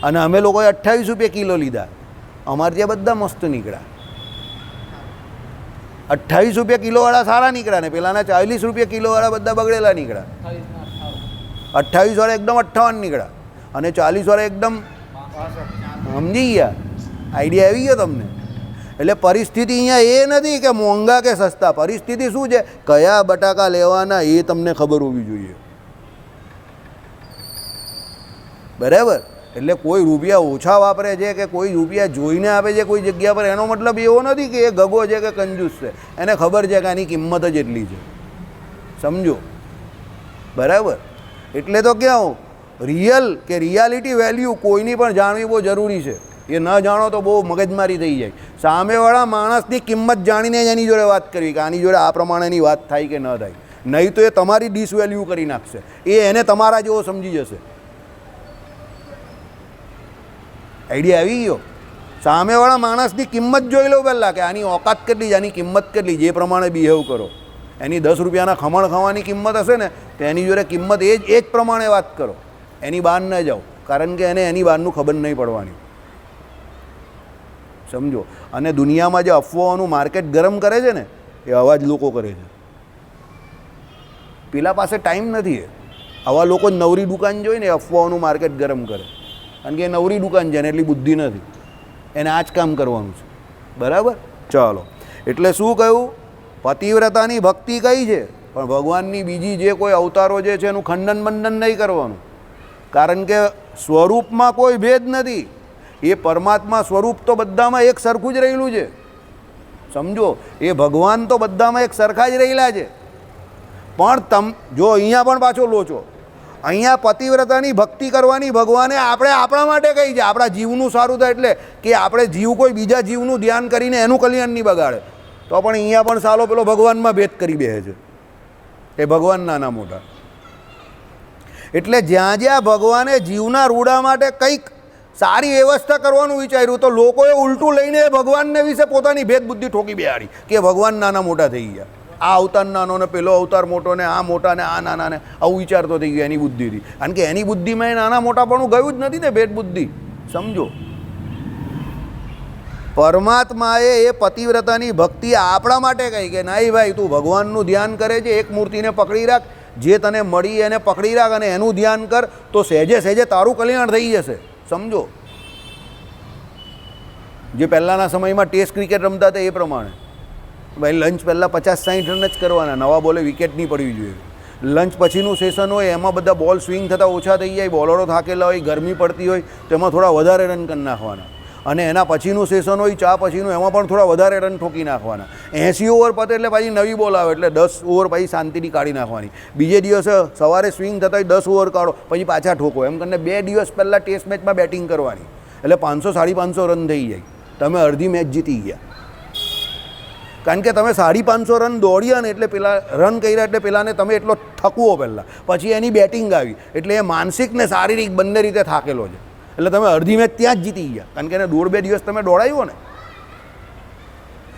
અને અમે લોકોએ 28 રૂપિયા કિલો લીધા. અમારે ત્યાં બધા મસ્ત નીકળ્યા. 28 રૂપિયા કિલોવાળા સારા નીકળ્યા ને પેલાના 40 રૂપિયા કિલોવાળા બધા બગડેલા નીકળ્યા. 28 વાળા એકદમ 58 નીકળ્યા અને 40 વાળા એકદમ, સમજી ગયા? આઈડિયા આવી ગયો તમને? એટલે પરિસ્થિતિ અહીંયા એ નથી કે મોંઘા કે સસ્તા. પરિસ્થિતિ શું છે, કયા બટાકા લેવાના એ તમને ખબર હોવી જોઈએ. બરાબર. એટલે કોઈ રૂપિયા ઓછા વાપરે છે કે કોઈ રૂપિયા જોઈને આપે છે કોઈ જગ્યા પર, એનો મતલબ એવો નથી કે એ ગગો છે કે કંજૂસ છે. એને ખબર છે કે આની કિંમત જ એટલી છે, સમજો. બરાબર. એટલે તો કહું રિયલ કે રિયાલિટી વેલ્યુ કોઈની પણ જાણવી બહુ જરૂરી છે. એ ન જાણો તો બહુ મગજમારી થઈ જાય. સામેવાળા માણસની કિંમત જાણીને જ એની જોડે વાત કરવી કે આની જોડે આ પ્રમાણેની વાત થાય કે ન થાય. નહીં તો એ તમારી ડિસવેલ્યુ કરી નાખશે. એ એને તમારા જેવો સમજી જશે. આઈડિયા આવી ગયો? સામેવાળા માણસની કિંમત જોઈ લો પહેલાં કે આની ઓકાત કેટલી છે, આની કિંમત કેટલી, જે પ્રમાણે બિહેવ કરો. એની 10 રૂપિયાના ખમણ ખાવાની કિંમત હશે ને તો એની જોડે કિંમત એ જ પ્રમાણે વાત કરો. એની બહાર ન જાઓ, કારણ કે એને એની બહારનું ખબર નહીં પડવાની, સમજો. અને દુનિયામાં જે અફવાઓનું માર્કેટ ગરમ કરે છે ને એ આવા જ લોકો કરે છે. પેલા પાસે ટાઈમ નથી. આવા લોકો નવરી દુકાન જોઈને અફવાઓનું માર્કેટ ગરમ કરે, કારણ કે એ નવરી દુકાન છે ને એટલી બુદ્ધિ નથી, એને આ જ કામ કરવાનું છે. બરાબર. ચાલો, એટલે શું કહ્યું? પતિવ્રતાની ભક્તિ કઈ છે, પણ ભગવાનની બીજી જે કોઈ અવતારો જે છે એનું ખંડન બંધન નહીં કરવાનું, કારણ કે સ્વરૂપમાં કોઈ ભેદ નથી. એ પરમાત્મા સ્વરૂપ તો બધામાં એક સરખું જ રહેલું છે, સમજો. એ ભગવાન તો બધામાં એક સરખા જ રહેલા છે. પણ જો અહીંયા પણ પાછો લોચો, અહીંયા પતિવ્રતાની ભક્તિ કરવાની ભગવાને આપણા માટે કહી છે, આપણા જીવનું સારું થાય, એટલે કે આપણે જીવ કોઈ બીજા જીવનું ધ્યાન કરીને એનું કલ્યાણ નહીં બગાડે. તો પણ અહીંયા પણ સાલો પેલો ભગવાનમાં ભેદ કરી બેસે છે. એ ભગવાન નાના મોટા. એટલે જ્યાં જ્યાં ભગવાને જીવના રૂડા માટે કંઈક સારી વ્યવસ્થા કરવાનું વિચાર્યું તો લોકોએ ઉલટું લઈને ભગવાનને વિશે પોતાની ભેદ બુદ્ધિ ઠોકી બેહાડી કે ભગવાન નાના મોટા થઈ ગયા. આ અવતાર નાનો ને પેલો અવતાર મોટો ને આ મોટા ને આ નાના ને આવું વિચારતો થઈ ગયો એની બુદ્ધિથી. કારણ કે એની બુદ્ધિમાં એ નાના મોટાપણું ગયું જ નથી ને, ભેદ બુદ્ધિ, સમજો. પરમાત્માએ એ પતિવ્રતાની ભક્તિ આપણા માટે કહી કે નહીં ભાઈ, તું ભગવાનનું ધ્યાન કરે છે, એક મૂર્તિને પકડી રાખ, જે તને મળી એને પકડી રાખ અને એનું ધ્યાન કર, તો સહેજે સહેજે તારું કલ્યાણ થઈ જશે, સમજો. જે પહેલાંના સમયમાં ટેસ્ટ ક્રિકેટ રમતા હતા એ પ્રમાણે ભાઈ લંચ પહેલાં 50-60 રન જ કરવાના, નવા બોલે વિકેટ નહીં પડવી જોઈએ. લંચ પછીનું સેશન હોય એમાં બધા બોલ સ્વિંગ થતાં ઓછા થઈ જાય, બોલરો થાકેલા હોય, ગરમી પડતી હોય તો એમાં થોડા વધારે રન કરી નાખવાના. અને એના પછીનું સેશન હોય ચા પછીનું, એમાં પણ થોડા વધારે રન ઠોકી નાખવાના. 80 ઓવર પતે એટલે પાછી નવી બોલ આવે એટલે 10 ઓવર પછી શાંતિથી કાઢી નાખવાની. બીજે દિવસે સવારે સ્વિંગ થતાં 10 ઓવર કાઢો, પછી પાછા ઠોકો. એમ કરીને 2 દિવસ પહેલાં ટેસ્ટ મેચમાં બેટિંગ કરવાની, એટલે 500-550 રન થઈ જાય. તમે અડધી મેચ જીતી ગયા, કારણ કે તમે 550 રન દોડ્યા ને એટલે પેલા રન કર્યા એટલે પેલાને તમે એટલો થકવો પહેલાં, પછી એની બેટિંગ આવી એટલે એ માનસિક ને શારીરિક બંને રીતે થાકેલો છે. એટલે તમે અડધી મેચ ત્યાં જ જીતી ગયા, કારણ કે એને 1.5-2 દિવસ તમે દોડાવ્યો ને.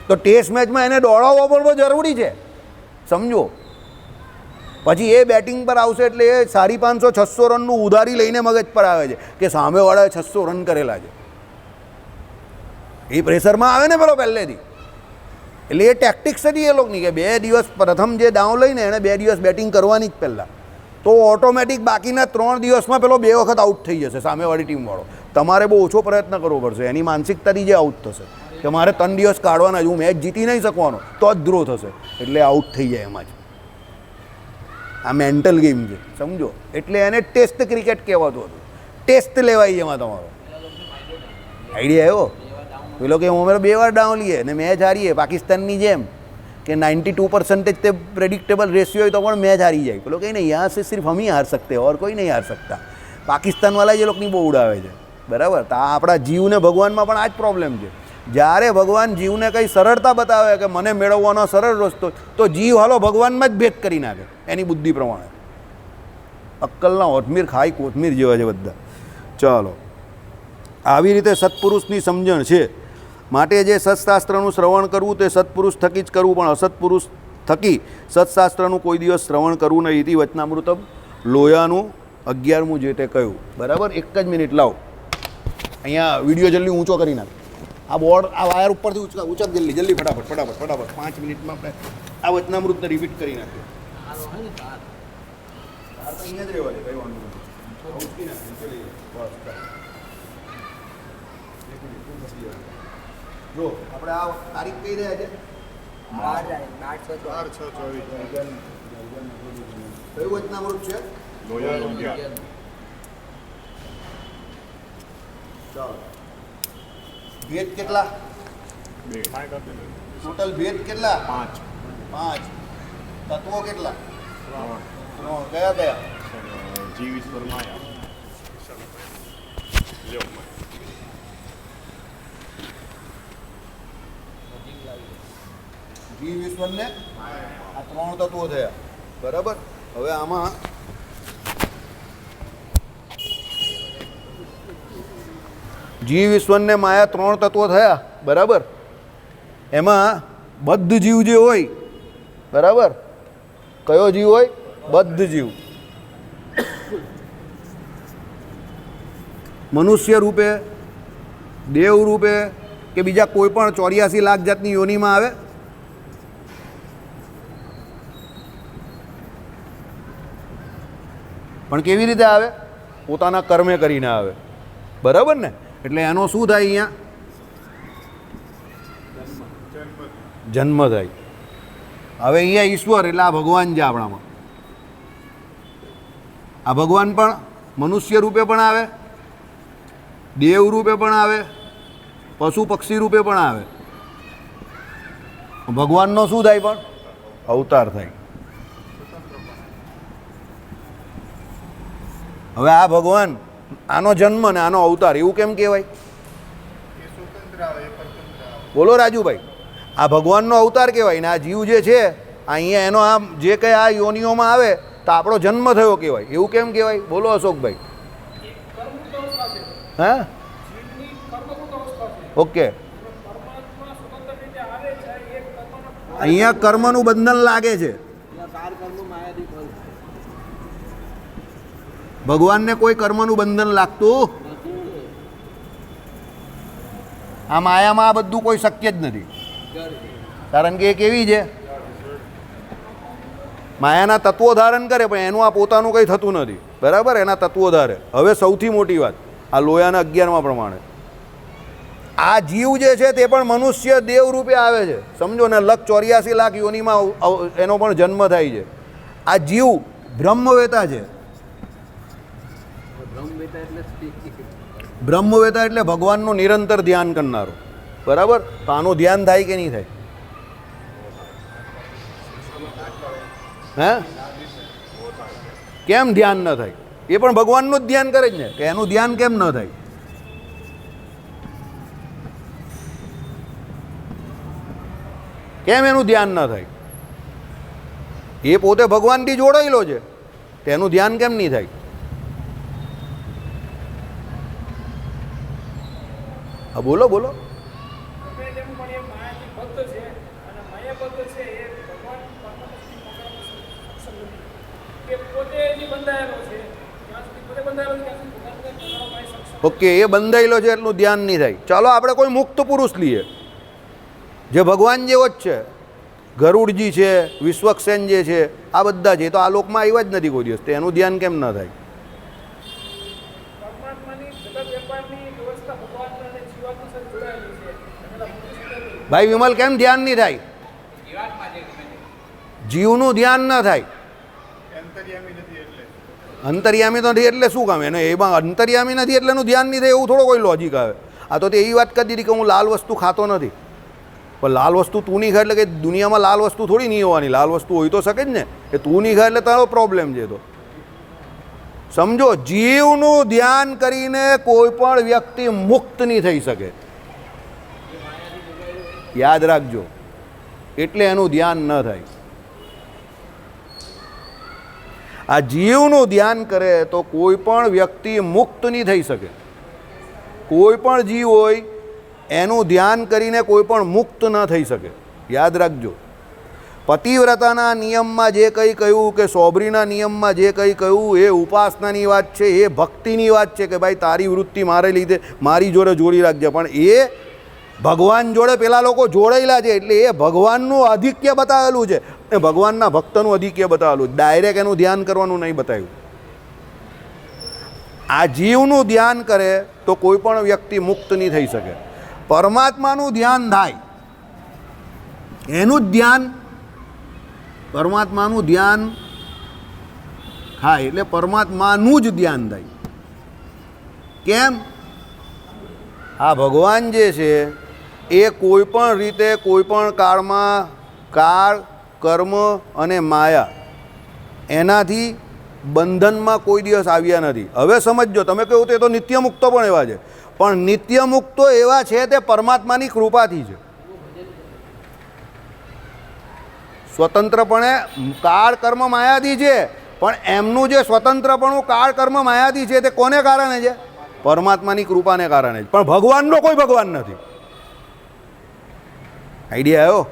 તો ટેસ્ટ મેચમાં એને દોડાવવો પણ બહુ જરૂરી છે, સમજો. પછી એ બેટિંગ પર આવશે એટલે એ 550-600 રનનું ઉધારી લઈને મગજ પર આવે છે કે સામેવાળાએ 600 રન કરેલા છે. એ પ્રેશરમાં આવે ને પેલો પહેલેથી. એટલે એ ટેક્ટિક્સ હતી એ લોકોની કે 2 દિવસ પ્રથમ જે દાવ લઈને એણે 2 દિવસ બેટિંગ કરવાની જ પહેલાં, તો ઓટોમેટિક બાકીના 3 દિવસમાં પેલો 2 વખત આઉટ થઈ જશે સામેવાળી ટીમવાળો. તમારે બહુ ઓછો પ્રયત્ન કરવો પડશે, એની માનસિકતાથી જે આઉટ થશે કે મારે 3 દિવસ કાઢવાના જ, હું મેચ જીતી નહીં શકવાનો તો જ ડ્રો થશે, એટલે આઉટ થઈ જાય એમાં જ. આ મેન્ટલ ગેમ છે, સમજો. એટલે એને ટેસ્ટ ક્રિકેટ કહેવાતું હતું. ટેસ્ટ લેવાય એમાં તમારો આઈડિયા આવ્યો. પેલો કે અમે 2 વાર ડાઉન લઈએ ને મેચ હારીએ, પાકિસ્તાનની જેમ કે 92% તે પ્રેડિક્ટેબલ રેશિયો હોય તો પણ મેચ હારી જાય. પેલો કંઈ નહીં, યહાં સે સિર્ફ હમ ही हार सकते और कोई नहीं हार सकता. પાકિસ્તાનવાળા જે લોકોની બહુ ઉડાવે છે, બરાબર. તો આપણા જીવને ભગવાનમાં પણ આ જ પ્રોબ્લેમ છે. જ્યારે ભગવાન જીવને કંઈ સરળતા બતાવે કે મને મેળવવાનો સરળ રસ્તો, તો જીવ હાલો ભગવાનમાં જ ભેદ કરી નાખે એની બુદ્ધિ પ્રમાણે. અક્કલના ઓથમીર ખાઈ કોથમીર જેવા છે બધા. ચાલો, આવી રીતે સત્પુરુષની સમજણ છે. માટે જે સત્શાસ્ત્રનું શ્રવણ કરવું તે સત્પુરુષ થકી જ કરવું, પણ અસત્પુરુષ થકી સત્શાસ્ત્રનું કોઈ દિવસ શ્રવણ કરવું નહીં. ઇતિ વચનામૃતમ લોયાનું 11મું જે તે કહ્યું. બરાબર. 1 જ મિનિટ લાવો, અહીંયા વિડીયો જલ્દી ઊંચો કરી નાખ. આ બોર્ડ આ વાયર ઉપરથી ઉચક જલ્દી જલ્દી ફટાફટ 5 મિનિટમાં આપણે આ વચનામૃતને રિપીટ કરી નાખીએ. અહીંયા જ રહેવા દે, કઈ વાંધો નથી. જો આપણે આ તારીખ કઈ રહ્યા છે 12/6/24. કયું વચનામૃત છે? ચાલો ભેદ કેટલા? ટોટલ ભેદ કેટલા? 5. તત્વો કેટલા? 3. કયા કયા? જીવ ઈશ્વર માયા. જીવ ઈશ્વરને આ 3 તત્વો થયા, બરાબર. હવે આમાં જીવ ઈશ્વરને માયા 3 તત્વો થયા, બરાબર. એમાં બદ્ધ જીવ જે હોય, બરાબર, કયો જીવ હોય? બદ્ધ જીવ. મનુષ્ય રૂપે, દેવ રૂપે કે બીજા કોઈ પણ 84 લાખ જાતની યોનિમાં આવે. પણ કેવી રીતે આવે? પોતાના કર્મે કરીને આવે, બરાબર ને. એટલે એનો શું થાય? અહીંયા જન્મ થાય. હવે અહીંયા ઈશ્વર એટલે આ ભગવાન છે આપણામાં. આ ભગવાન પણ મનુષ્ય રૂપે પણ આવે, દેવ રૂપે પણ આવે, પશુ પક્ષી રૂપે પણ આવે. ભગવાનનો શું થાય? પણ અવતાર થાય. હવે આ ભગવાન, આનો જન્મ ને આનો અવતાર એવું કેમ કહેવાય? બોલો રાજુભાઈ. આ ભગવાનનો અવતાર કહેવાય ને આ જીવ જે છે અહીંયા એનો આમ જે કંઈ આ યોનિઓમાં આવે તો આપણો જન્મ થયો કહેવાય. એવું કેમ કહેવાય? બોલો અશોકભાઈ. હા, ઓકે. અહીંયા કર્મનું બંધન લાગે છે. ભગવાનને કોઈ કર્મનું બંધન લાગતું. આ માયામાં આ બધું કોઈ શક્ય જ નથી, કારણ કે એ કેવી છે? માયાના તત્વો ધારણ કરે પણ એનું આ પોતાનું કંઈ થતું નથી, બરાબર. એના તત્વો ધારે. હવે સૌથી મોટી વાત આ લોયાના 11મા પ્રમાણે આ જીવ જે છે તે પણ મનુષ્ય દેવ રૂપે આવે છે, સમજો ને. 84 લાખ યોનિમાં એનો પણ જન્મ થાય છે. આ જીવ બ્રહ્મવેતા છે. બ્રહ્મવેતા એટલે ભગવાનનું નિરંતર ધ્યાન કરનારો, બરાબર. તો આનું ધ્યાન થાય કે નહીં થાય? હે, કેમ ધ્યાન ન થાય? એ પણ ભગવાનનું જ ધ્યાન કરે જ ને, કે એનું ધ્યાન કેમ ન થાય? કેમ એનું ધ્યાન ન થાય? એ પોતે ભગવાનથી જોડાયેલો છે, તેનું ધ્યાન કેમ નહીં થાય? હા, બોલો બોલો. ઓકે, એ બંધાયેલો છે એટલું ધ્યાન નહીં થાય. ચાલો આપણે કોઈ મુક્ત પુરુષ લઈએ જે ભગવાન જેવો જ છે. ગરુડજી છે, વિશ્વક્સેન જે છે, આ બધા છે, તો આ લોકમાં આવ્યા જ નથી કોઈ દિવસ. તો એનું ધ્યાન કેમ ન થાય? ભાઈ વિમલ, કેમ ધ્યાન નહીં થાય? જીવનું ધ્યાન ન થાય. અંતર્યામી નથી એટલે શું કામ? એને એમાં અંતર્યામી નથી એટલે એનું ધ્યાન નહીં થાય એવું થોડો કોઈ લોજિક આવે. આ તો તે એવી વાત કરી દીધી કે હું લાલ વસ્તુ ખાતો નથી. પણ લાલ વસ્તુ તું નહીં ખાય એટલે કે દુનિયામાં લાલ વસ્તુ થોડી નહીં હોવાની. લાલ વસ્તુ હોય તો શકે જ ને. કે તું નહીં ખાય એટલે તારો પ્રોબ્લેમ છે. તો સમજો, જીવનું ધ્યાન કરીને કોઈ પણ વ્યક્તિ મુક્ત નહીં થઈ શકે. યાદ રાખજો. એટલે એનું ધ્યાન ન થાય. આ જીવનું ધ્યાન કરે તો કોઈ પણ વ્યક્તિ મુક્ત નહીં થઈ શકે. કોઈ પણ જીવ હોય એનું ધ્યાન કરીને કોઈ પણ મુક્ત ન થઈ શકે. યાદ રાખજો. પતિવ્રતાના નિયમમાં જે કંઈ કહ્યું કે સોબરીના નિયમમાં જે કંઈ કહ્યું એ ઉપાસનાની વાત છે, એ ભક્તિની વાત છે કે ભાઈ તારી વૃત્તિ મારે લીધે મારી જોડે જોડી રાખજે. પણ એ ભગવાન જોડે પેલા લોકો જોડાયેલા છે એટલે એ ભગવાનનું આધિક્ય બતાવેલું છે, એ ભગવાનના ભક્તનું આધિક્ય બતાવેલું. ડાયરેક્ટ એનું ધ્યાન કરવાનું નહીં બતાવ્યું. આ જીવનું ધ્યાન કરે તો કોઈ પણ વ્યક્તિ મુક્ત નહીં થઈ શકે. પરમાત્માનું ધ્યાન થાય એનું જ ધ્યાન, પરમાત્માનું ધ્યાન થાય એટલે પરમાત્માનું જ ધ્યાન થાય. કેમ? આ ભગવાન જે છે એ કોઈ પણ રીતે કોઈ પણ કાળમાં કાળ કર્મ અને માયા એનાથી બંધનમાં કોઈ દિવસ આવ્યા નથી. હવે સમજો, તમે કહ્યું તે તો નિત્ય મુક્તો પણ એવા છે, પણ નિત્ય મુક્તો એવા છે તે પરમાત્માની કૃપાથી છે. સ્વતંત્રપણે કાળ કર્મ માયાથી છે, પણ એમનું જે સ્વતંત્રપણું કાળ કર્મ માયાથી છે તે કોને કારણે છે? પરમાત્માની કૃપાને કારણે જ. પણ ભગવાનનો કોઈ ભગવાન નથી. આઈડિયા આવ્યો?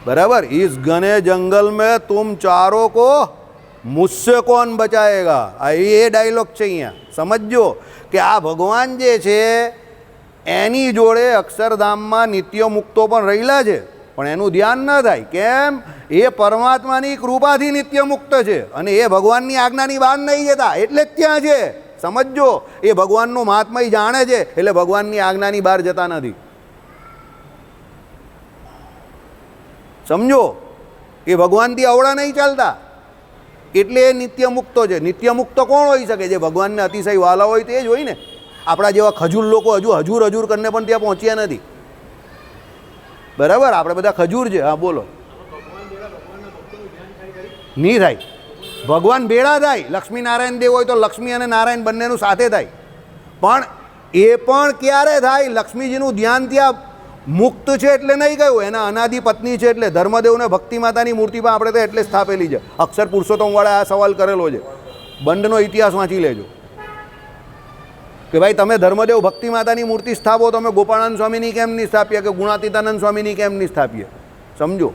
बराबर. इस घने जंगल में तुम चारों को मुझसे कौन बचाएगा? आ ये डायलॉग છે અહીંયા. સમજો કે આ ભગવાન જે છે એની જોડે અક્ષરધામમાં નિત્ય મુક્તો પણ રહેલા છે, પણ એનું ધ્યાન ન થાય. કેમ? એ પરમાત્માની કૃપાથી નિત્ય મુક્ત છે અને એ ભગવાનની આજ્ઞાની બહાર નહીં જતા, એટલે જ ત્યાં છે. સમજો, એ ભગવાનનું મહાત્મય જાણે છે એટલે ભગવાનની આજ્ઞાની બહાર જતા નથી. સમજો, એ ભગવાનથી અવળા નહીં ચાલતા, એટલે એ નિત્ય મુક્તો છે. નિત્ય મુક્તો કોણ હોઈ શકે? જે ભગવાનને અતિશય વાલા હોય તે જ હોય ને. આપણા જેવા ખજૂર લોકો હજુ હજૂર કરીને પણ ત્યાં પહોંચ્યા નથી. બરાબર, આપણે બધા ખજૂર છે. હા બોલો. નહીં થાય. ભગવાન ભેળા થાય. લક્ષ્મીનારાયણ દેવ હોય તો લક્ષ્મી અને નારાયણ બંનેનું સાથે થાય, પણ એ પણ ક્યારે થાય? લક્ષ્મીજીનું ધ્યાન ત્યાં મુક્ત છે એટલે નહીં ગયું, એના અનાદિ પત્ની છે એટલે. ધર્મદેવને ભક્તિ માતાની મૂર્તિમાં આપણે તો એટલે સ્થાપેલી છે. અક્ષર પુરુષોત્તમવાળા આ સવાલ કરેલો છે, બંડનો ઇતિહાસ વાંચી લેજો કે ભાઈ તમે ધર્મદેવ ભક્તિ માતાની મૂર્તિ સ્થાપો, તમે ગોપાળાનંદ સ્વામીની કેમ નહીં સ્થાપીએ કે ગુણાતીતાનંદ સ્વામીની કેમ નહીં સ્થાપીએ? સમજો.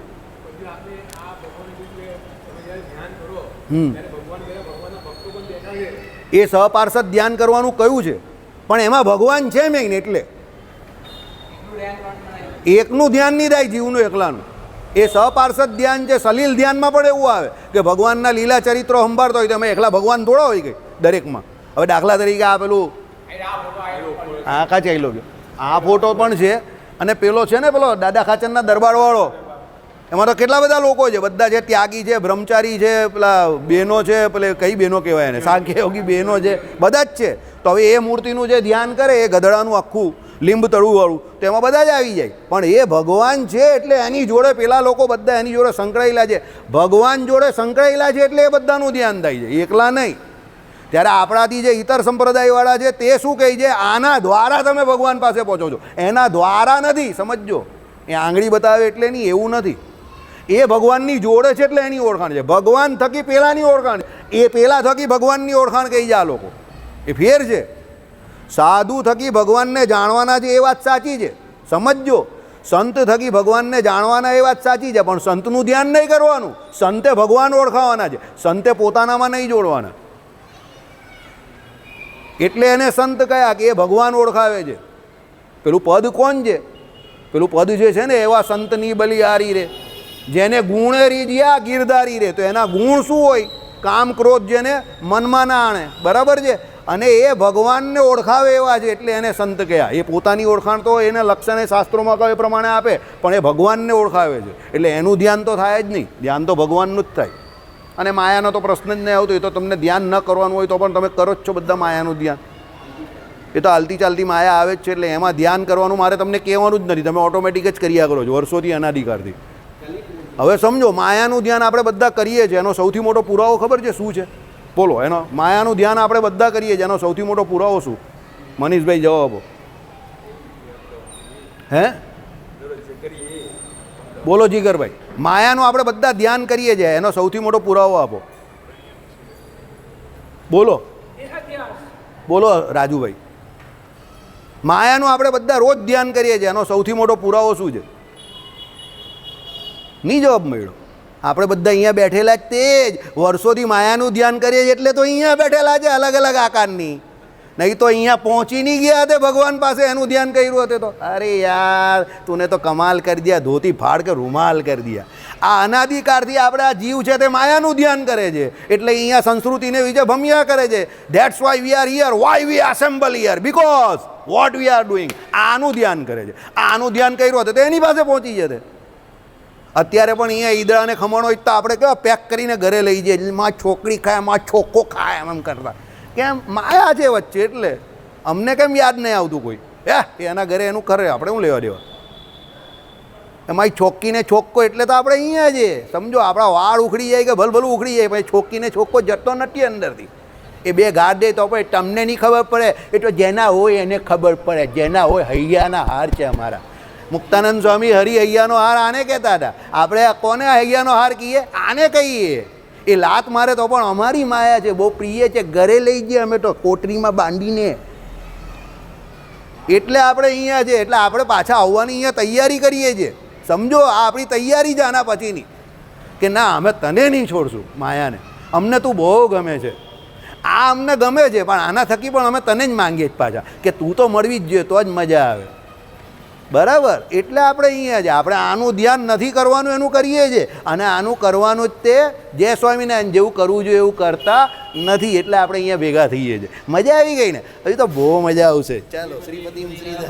એ સહપાર્ષદ ધ્યાન કરવાનું કયું છે, પણ એમાં ભગવાન છે મેઇન, એટલે એકનું ધ્યાન નહીં થાય જીવનું એકલાનું. એ સહપાર્ષદ ધ્યાન છે. સલીલ ધ્યાનમાં પણ એવું આવે કે ભગવાનના લીલા ચરિત્રો સંભાળતો હોય તો અમે એકલા ભગવાન થોડા હોય ગઈ દરેકમાં. હવે દાખલા તરીકે આ પેલું આ કાચી આવેલો ગયો, આ ફોટો પણ છે, અને પેલો છે ને પેલો દાદા ખાચરના દરબારવાળો, એમાં તો કેટલા બધા લોકો છે. બધા છે, ત્યાગી છે, બ્રહ્મચારી છે, પેલા બહેનો છે, પેલે કઈ બહેનો કહેવાય એને, સાંખ્ય યોગી બહેનો છે, બધા જ છે. તો હવે એ મૂર્તિનું જે ધ્યાન કરે એ ગધડાનું આખું લીંબ તળુવાળું, તો એમાં બધા જ આવી જાય. પણ એ ભગવાન છે એટલે એની જોડે પેલા લોકો બધા એની જોડે સંકળાયેલા છે. ભગવાન જોડે સંકળાયેલા છે એટલે એ બધાનું ધ્યાન થાય છે, એકલા નહીં. ત્યારે આપણાથી જે ઇતર સંપ્રદાયવાળા છે તે શું કહે છે? આના દ્વારા તમે ભગવાન પાસે પહોંચો છો, એના દ્વારા નથી. સમજો, એ આંગળી બતાવે એટલે નહીં, એવું નથી. એ ભગવાનની જોડે છે એટલે એની ઓળખાણ છે. ભગવાન થકી પેલાની ઓળખાણ, એ પેલા થકી ભગવાનની ઓળખાણ કહી છે. આ લોકો એ ફેર છે. સાધુ થકી ભગવાનને જાણવાના છે એ વાત સાચી છે. સમજો, સંત થકી ભગવાનને જાણવાના એ વાત સાચી છે, પણ સંતનું ધ્યાન નહીં કરવાનું. સંતે ભગવાન ઓળખાવાના છે, સંતે પોતાનામાં નહીં જોડવાના. એટલે એને સંત કયા કે એ ભગવાન ઓળખાવે છે. પેલું પદ કોણ છે? પેલું પદ જે છે ને, એવા સંતની બલિહારી રે, જેને ગુણે રીજ્યા ગિરધારી રે. તો એના ગુણ શું હોય? કામ ક્રોધ જેને મનમાં ના આણે. બરાબર છે. અને એ ભગવાનને ઓળખાવે એવા છે એટલે એને સંત કહ્યા. એ પોતાની ઓળખાણ તો એને લક્ષણે શાસ્ત્રોમાં કહે પ્રમાણે આપે, પણ એ ભગવાનને ઓળખાવે છે એટલે એનું ધ્યાન તો થાય જ નહીં. ધ્યાન તો ભગવાનનું જ થાય. અને માયાનો તો પ્રશ્ન જ નહીં આવતો. એ તો તમને ધ્યાન ન કરવાનું હોય તો પણ તમે કરો જ છો બધા માયાનું ધ્યાન. એ તો હાલતી ચાલતી માયા આવે જ છે, એટલે એમાં ધ્યાન કરવાનું મારે તમને કહેવાનું જ નથી. તમે ઓટોમેટિક જ કર્યા કરો છો વર્ષોથી, અનાધિકારથી. હવે સમજો, માયાનું ધ્યાન આપણે બધા કરીએ છીએ, એનો સૌથી મોટો પુરાવો ખબર છે શું છે? બોલો. એનો માયાનું ધ્યાન આપણે બધા કરીએ છીએ, એનો સૌથી મોટો પુરાવો શું? મનીષભાઈ જવાબ આપો. હે બોલો જીગરભાઈ. માયાનું આપણે બધા ધ્યાન કરીએ છીએ, એનો સૌથી મોટો પુરાવો આપો. બોલો બોલો રાજુભાઈ. માયાનું આપણે બધા રોજ ધ્યાન કરીએ છીએ, એનો સૌથી મોટો પુરાવો શું છે? નહીં જવાબ મળ્યો. આપણે બધા અહીંયા બેઠેલા જ તે જ વર્ષોથી માયાનું ધ્યાન કરીએ છીએ એટલે તો અહીંયા બેઠેલા છે, અલગ અલગ આકારની. નહીં તો અહીંયા પહોંચી નહીં ગયા તે ભગવાન પાસે, એનું ધ્યાન કર્યું હતું તો અરે યાર તુને તો કમાલ કરી દિયા, ધોતી ફાડ કે રૂમાલ કરી દિયા. આ અનાદિકાળથી આપણે આ જીવ છે તે માયાનું ધ્યાન કરે છે એટલે અહીંયા સંસ્કૃતિને વિશે ભમ્યા કરે છે. That's why we are here, why we assemble here, because what we are doing. આનું ધ્યાન કરે છે. આનું ધ્યાન કર્યું હતું તો એની પાસે પહોંચી જશે. અત્યારે પણ અહીંયા ઈદડા અને ખમણ હોય તો આપણે કેવા પેક કરીને ઘરે લઈ જઈએ, માં છોકરી ખાય, માં છોકો ખાય, એમ કરતા. કેમ? માયા છે વચ્ચે એટલે. અમને કેમ યાદ નહીં આવતું કોઈ એના ઘરે એનું કરે, આપણે શું લેવા દેવા? એમાં છોકીને છોક્કો એટલે તો આપણે અહીંયા જ સમજો, આપણા વાળ ઉખડી જાય કે ભલભલું ઉખડી જાય, પછી છોકીને છોક્કો જતો નથી અંદરથી. એ બે ઘાટ દે તો પણ તમને નહીં ખબર પડે, એ તો જેના હોય એને ખબર પડે. જેના હોય હૈયાના હાર છે અમારા. મુક્તાનંદ સ્વામી હરિ હૈયાનો હાર આને કહેતા હતા. આપણે કોને હૈયાનો હાર કહીએ? આને કહીએ. એ લાત મારે તો પણ અમારી માયા છે, બહુ પ્રિય છે, ઘરે લઈ જઈએ અમે તો કોટરીમાં બાંધીને. એટલે આપણે અહીંયા છે, એટલે આપણે પાછા આવવાની અહીંયા તૈયારી કરીએ છીએ. સમજો, આ આપણી તૈયારી છે આના પછીની, કે ના અમે તને નહીં છોડશું માયાને, અમને તું બહુ ગમે છે. આ અમને ગમે છે, પણ આના થકી પણ અમે તને જ માંગીએ જ પાછા, કે તું તો મળવી જ જોઈએ, તો જ મજા આવે. બરાબર? એટલે આપણે અહીંયા છે. આપણે આનું ધ્યાન નથી કરવાનું, એનું કરીએ છીએ, અને આનું કરવાનું જ તે જય સ્વામિનારાયણ જેવું કરવું જોઈએ એવું કરતા નથી. એટલે આપણે અહીંયા ભેગા થઈએ છીએ. મજા આવી ગઈ ને? હજી તો બહુ મજા આવશે. ચાલો, શ્રીપતિ શ્રીધર.